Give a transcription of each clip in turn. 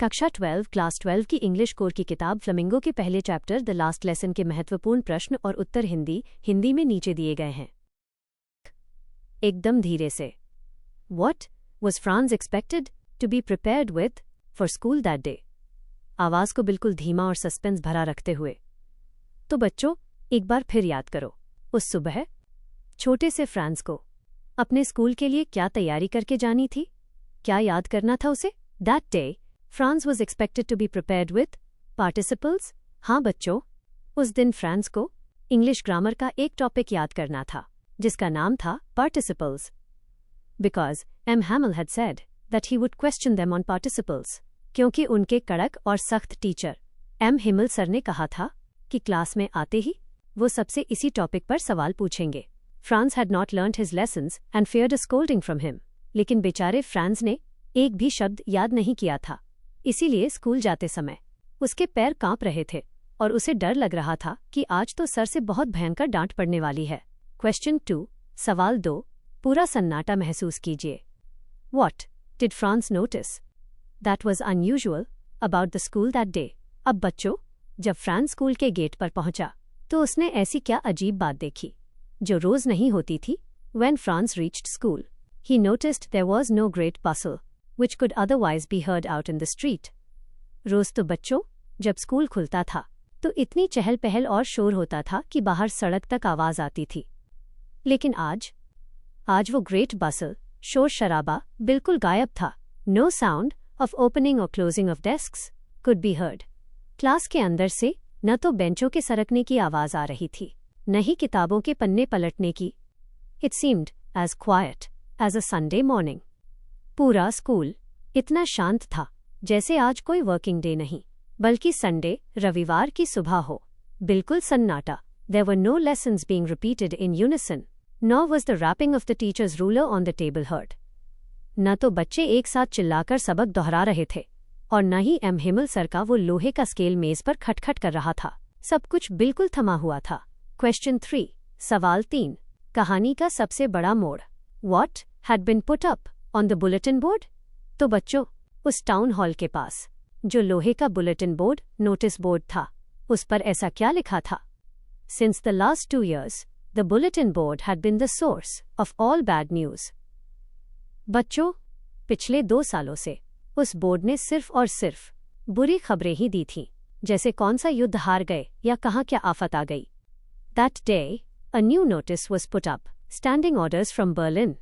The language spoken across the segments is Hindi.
कक्षा 12 क्लास 12 की इंग्लिश कोर की किताब फ्लेमिंगो के पहले चैप्टर द लास्ट लेसन के महत्वपूर्ण प्रश्न और उत्तर हिंदी में नीचे दिए गए हैं। एकदम धीरे से। What was Franz expected to be prepared with for school that day? आवाज को बिल्कुल धीमा और सस्पेंस भरा रखते हुए। तो बच्चों, एक बार फिर याद करो, उस सुबह छोटे से फ्रांस को अपने स्कूल के लिए क्या तैयारी करके जानी थी? क्या याद करना था उसे? That day, Franz was expected to be prepared with participles. हाँ बच्चों, उस दिन फ्रांस को इंग्लिश ग्रामर का एक टॉपिक याद करना था जिसका नाम था participles. Because M. Hamill had said that he would question them on participles. क्योंकि उनके कड़क और सख्त टीचर M. Hamill सर ने कहा था कि क्लास में आते ही वो सबसे इसी टॉपिक पर सवाल पूछेंगे। Franz had not learnt his lessons and feared a scolding from him. लेकिन बेचारे फ्रांस ने एक भी शब्द याद नहीं किया था, इसीलिए स्कूल जाते समय उसके पैर कांप रहे थे और उसे डर लग रहा था कि आज तो सर से बहुत भयंकर डांट पड़ने वाली है। क्वेश्चन 2, सवाल 2, पूरा सन्नाटा महसूस कीजिए। What did Franz notice that was unusual about the school that day? अब बच्चों, जब फ्रांस स्कूल के गेट पर पहुंचा तो उसने ऐसी क्या अजीब बात देखी जो रोज नहीं होती थी? When Franz reached school, he noticed there was no great bustle, which could otherwise be heard out in the street. रोज तो बच्चों, जब स्कूल खुलता था तो इतनी चहल पहल और शोर होता था कि बाहर सड़क तक आवाज आती थी। लेकिन आज वो ग्रेट बसल, शोर शराबा बिल्कुल गायब था। No sound of opening or closing of desks could be heard. Class के अंदर से न तो बेंचों के सरकने की आवाज आ रही थी, न ही किताबों के पन्ने पलटने की। It seemed as quiet as a Sunday morning. पूरा स्कूल इतना शांत था जैसे आज कोई वर्किंग डे नहीं, बल्कि संडे, रविवार की सुबह हो। बिल्कुल सन्नाटा। There were no lessons being repeated in unison, nor was the rapping of the teacher's ruler on the table heard. न तो बच्चे एक साथ चिल्लाकर सबक दोहरा रहे थे और न ही M. Hamill सर का वो लोहे का स्केल मेज पर खटखट कर रहा था। सब कुछ बिल्कुल थमा हुआ था। क्वेश्चन 3, सवाल 3, कहानी का सबसे बड़ा मोड़। What had been put up on the bulletin board? तो बच्चों, उस टाउन हॉल के पास जो लोहे का बुलेटिन बोर्ड, नोटिस बोर्ड था, उस पर ऐसा क्या लिखा था? Since the last 2 years, the bulletin board had been the source of all bad news. बच्चों, पिछले 2 सालों से उस बोर्ड ने सिर्फ और सिर्फ बुरी खबरें ही दी थीं, जैसे कौन सा युद्ध हार गए या कहाँ क्या आफत आ गई। That day, a new notice was put up, standing orders from Berlin.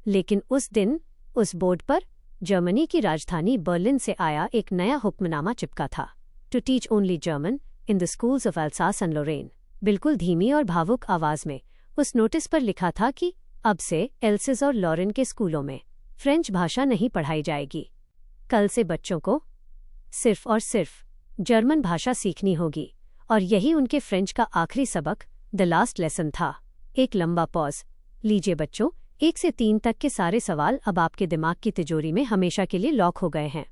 लेकिन उस दिन उस बोर्ड पर जर्मनी की राजधानी बर्लिन से आया एक नया हुक्मनामा चिपका था। To teach only German in the schools of Alsace and Lorraine. बिल्कुल धीमी और भावुक आवाज में उस नोटिस पर लिखा था कि अब से एल्सेस और लॉरेन के स्कूलों में फ्रेंच भाषा नहीं पढ़ाई जाएगी। कल से बच्चों को सिर्फ और सिर्फ जर्मन भाषा सीखनी होगी और यही उनके फ्रेंच का आखिरी सबक, द लास्ट लेसन था। एक लंबा पॉज लीजिए बच्चों। 1 से 3 तक के सारे सवाल अब आपके दिमाग की तिजोरी में हमेशा के लिए लॉक हो गए हैं।